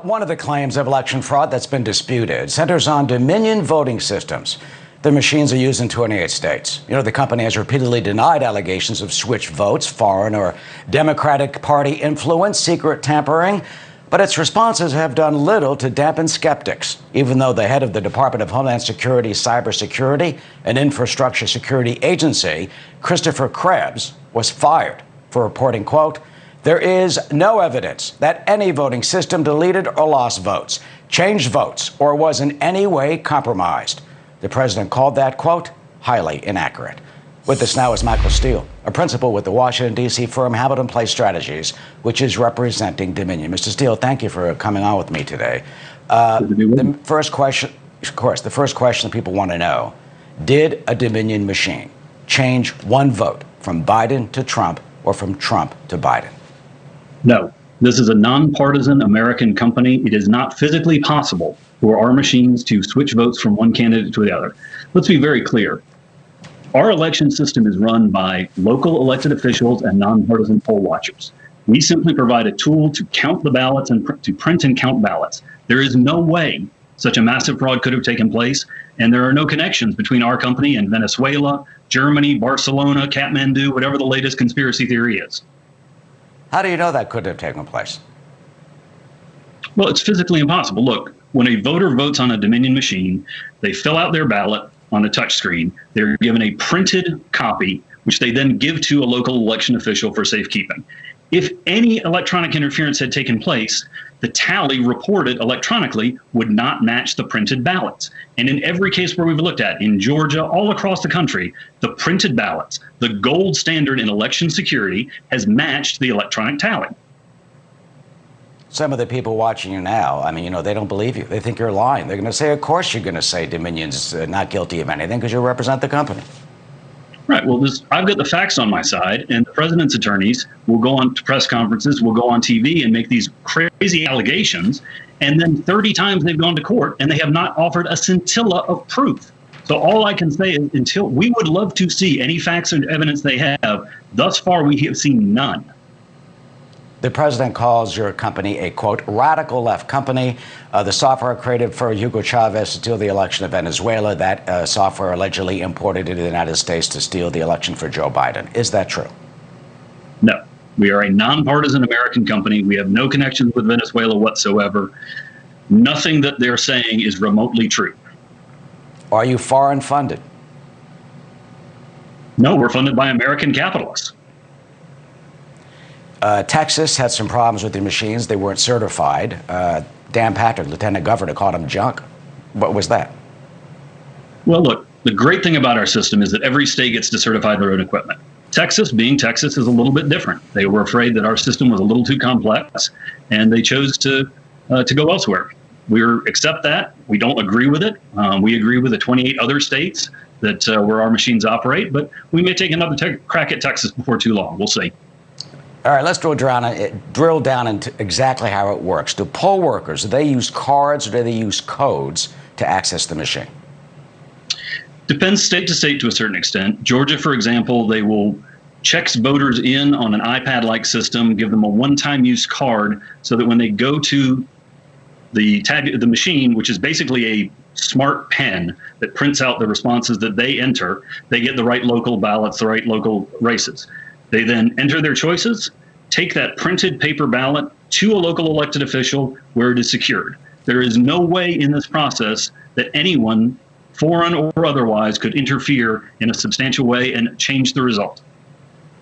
One of the claims of election fraud that's been disputed centers on Dominion voting systems. The machines are used in 28 states. You know, the company has repeatedly denied allegations of switch votes, foreign or Democratic Party influence, secret tampering. But its responses have done little to dampen skeptics, even though the head of the Department of Homeland Security, Cybersecurity and Infrastructure Security Agency, Christopher Krebs, was fired for reporting, quote, "There is no evidence that any voting system deleted or lost votes, changed votes, or was in any way compromised." The president called that, quote, "highly inaccurate." With us now is Michael Steele, a principal with the Washington, D.C. firm Hamilton Place Strategies, which is representing Dominion. Mr. Steele, thank you for coming on with me today. The first question, of course, the first question that people want to know, did a Dominion machine change one vote from Biden to Trump or from Trump to Biden? No, this is a nonpartisan American company. It is not physically possible for our machines to switch votes from one candidate to the other. Let's be very clear. Our election system is run by local elected officials and nonpartisan poll watchers. We simply provide a tool to count the ballots and to print and count ballots. There is no way such a massive fraud could have taken place, and there are no connections between our company and Venezuela, Germany, Barcelona, Kathmandu, whatever the latest conspiracy theory is. How do you know that couldn't have taken place? Well, it's physically impossible. Look, when a voter votes on a Dominion machine, they fill out their ballot on a touchscreen. They're given a printed copy, which they then give to a local election official for safekeeping. If any electronic interference had taken place, the tally reported electronically would not match the printed ballots. And in every case where we've looked at, in Georgia, all across the country, the printed ballots, the gold standard in election security, has matched the electronic tally. Some of the people watching you now, I mean, you know, they don't believe you. They think you're lying. They're going to say, of course you're going to say Dominion's not guilty of anything because you represent the company. Right. Well, I've got the facts on my side, and the president's attorneys will go on to press conferences, will go on TV and make these crazy allegations. And then 30 times they've gone to court and they have not offered a scintilla of proof. So all I can say is until we would love to see any facts or evidence they have. Thus far, we have seen none. The president calls your company a, quote, radical left company. The software created for Hugo Chavez to steal the election of Venezuela, that software allegedly imported into the United States to steal the election for Joe Biden. Is that true? No. We are a nonpartisan American company. We have no connections with Venezuela whatsoever. Nothing that they're saying is remotely true. Are you foreign funded? No, we're funded by American capitalists. Texas had some problems with the machines. They weren't certified. Dan Patrick, Lieutenant Governor, called them junk. What was that? Well, look, the great thing about our system is that every state gets to certify their own equipment. Texas, being Texas, is a little bit different. They were afraid that our system was a little too complex, and they chose to go elsewhere. We accept that. We don't agree with it. We agree with the 28 other states that where our machines operate, but we may take another crack at Texas before too long. We'll see. All right, let's drill down into exactly how it works. Do poll workers, do they use cards or do they use codes to access the machine? Depends state to state to a certain extent. Georgia, for example, they will check voters in on an iPad-like system, give them a one-time use card so that when they go to the machine, which is basically a smart pen that prints out the responses that they enter, they get the right local ballots, the right local races. They then enter their choices, take that printed paper ballot to a local elected official where it is secured. There is no way in this process that anyone, foreign or otherwise, could interfere in a substantial way and change the result.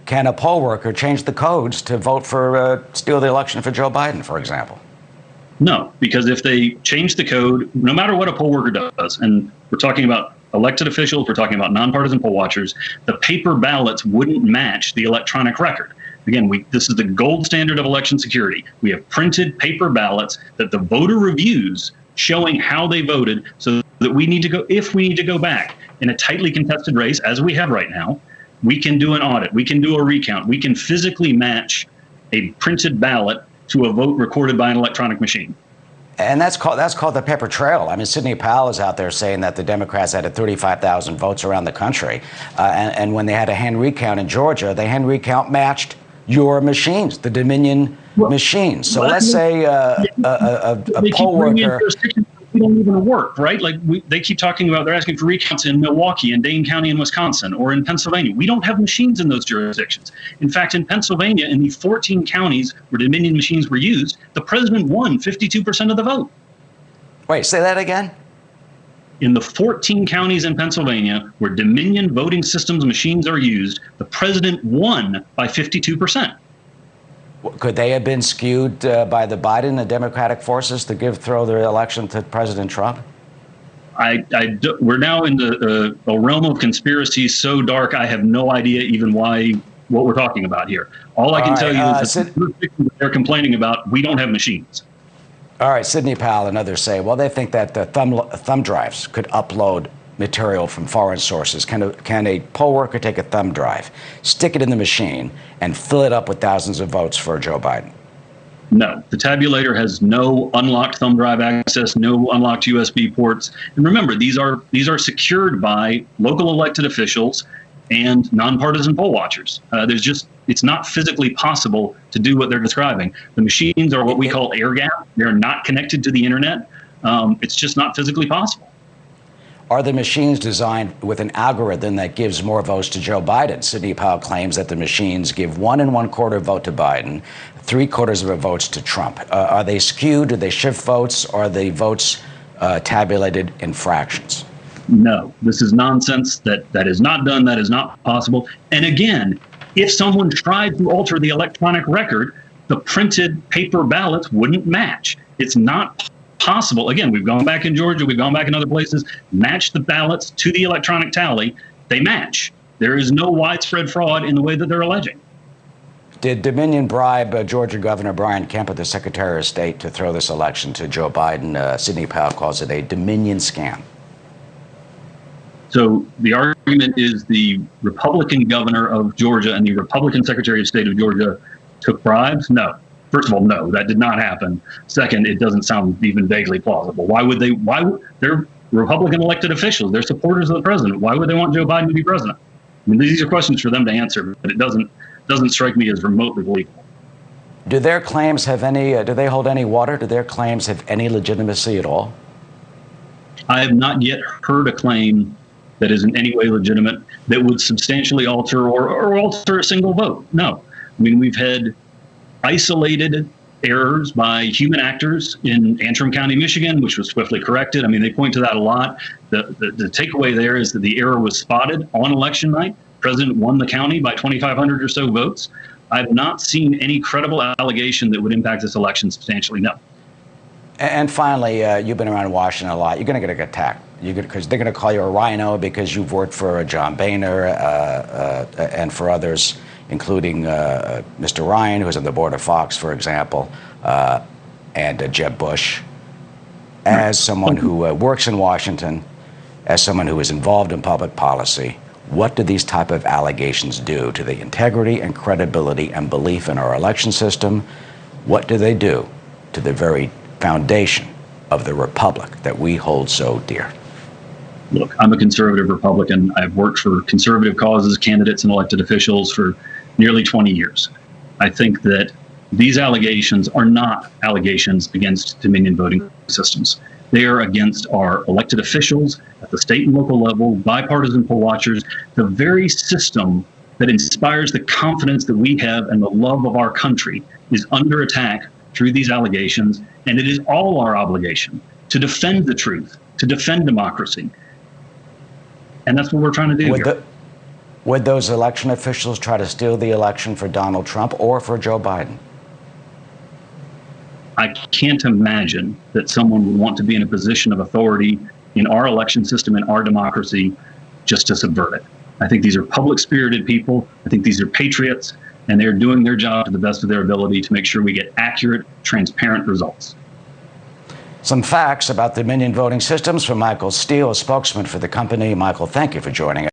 Can a poll worker change the codes to vote for, steal the election for Joe Biden, for example? No, because if they change the code, no matter what a poll worker does, and we're talking about elected officials, we're talking about nonpartisan poll watchers, the paper ballots wouldn't match the electronic record. Again, this is the gold standard of election security. We have printed paper ballots that the voter reviews showing how they voted so that we need to go, if we need to go back in a tightly contested race, as we have right now, we can do an audit, we can do a recount, we can physically match a printed ballot to a vote recorded by an electronic machine. And that's called the paper trail. I mean, Sidney Powell is out there saying that the Democrats had 35,000 votes around the country. And when they had a hand recount in Georgia, the hand recount matched your machines, the Dominion machines. So let's say a poll worker. We don't even work, right? Like they keep talking about, they're asking for recounts in Milwaukee and Dane County in Wisconsin or in Pennsylvania. We don't have machines in those jurisdictions. In fact, in Pennsylvania, in the 14 counties where Dominion machines were used, the president won 52% of the vote. Wait, say that again? In the 14 counties in Pennsylvania where Dominion voting systems machines are used, the president won by 52%. Could they have been skewed by the Biden, the Democratic forces, to throw their election to President Trump? We're now in the realm of conspiracy so dark, I have no idea even what we're talking about here. All I can tell you is that they're complaining about, we don't have machines. All right, Sidney Powell and others say, well, they think that the thumb drives could upload material from foreign sources. Can a poll worker take a thumb drive, stick it in the machine, and fill it up with thousands of votes for Joe Biden? No, the tabulator has no unlocked thumb drive access, no unlocked USB ports. And remember, these are secured by local elected officials and nonpartisan poll watchers. It's not physically possible to do what they're describing. The machines are what we call air gap. They're not connected to the internet. It's just not physically possible. Are the machines designed with an algorithm that gives more votes to Joe Biden? Sidney Powell claims that the machines give 1 1/4 vote to Biden, 3/4 of a votes to Trump. Are they skewed? Do they shift votes? Are the votes tabulated in fractions? No, this is nonsense. That is not done. That is not possible. And again, if someone tried to alter the electronic record, the printed paper ballots wouldn't match. It's not possible. Again, we've gone back in Georgia, we've gone back in other places, match the ballots to the electronic tally, they match. There is no widespread fraud in the way that they're alleging. Did Dominion bribe Georgia Governor Brian Kemp, the Secretary of State, to throw this election to Joe Biden? Sidney Powell calls it a Dominion scam. So the argument is the Republican governor of Georgia and the Republican Secretary of State of Georgia took bribes? No. First of all, no, that did not happen. Second, it doesn't sound even vaguely plausible. They're Republican elected officials. They're supporters of the president. Why would they want Joe Biden to be president? I mean, these are questions for them to answer, but it doesn't strike me as remotely believable. Do their claims have any, do they hold any water? Do their claims have any legitimacy at all? I have not yet heard a claim that is in any way legitimate that would substantially alter or alter a single vote. No. I mean, we've had isolated errors by human actors in Antrim County, Michigan, which was swiftly corrected. I mean, they point to that a lot. The takeaway there is that the error was spotted on election night. The president won the county by 2,500 or so votes. I've not seen any credible allegation that would impact this election substantially, no. And finally, you've been around Washington a lot. You're going to get attacked. Because they're going to call you a rhino because you've worked for John Boehner and for others, including Mr. Ryan, who's on the board of Fox, for example, and Jeb Bush. As someone who works in Washington, as someone who is involved in public policy, what do these type of allegations do to the integrity and credibility and belief in our election system? What do they do to the very foundation of the republic that we hold so dear? Look, I'm a conservative Republican. I've worked for conservative causes, candidates, and elected officials for nearly 20 years. I think that these allegations are not allegations against Dominion voting systems. They are against our elected officials at the state and local level, bipartisan poll watchers, the very system that inspires the confidence that we have and the love of our country is under attack through these allegations. And it is all our obligation to defend the truth, to defend democracy. And that's what we're trying to do here. Would those election officials try to steal the election for Donald Trump or for Joe Biden? I can't imagine that someone would want to be in a position of authority in our election system and our democracy just to subvert it. I think these are public-spirited people. I think these are patriots, and they're doing their job to the best of their ability to make sure we get accurate, transparent results. Some facts about Dominion voting systems from Michael Steele, a spokesman for the company. Michael, thank you for joining us.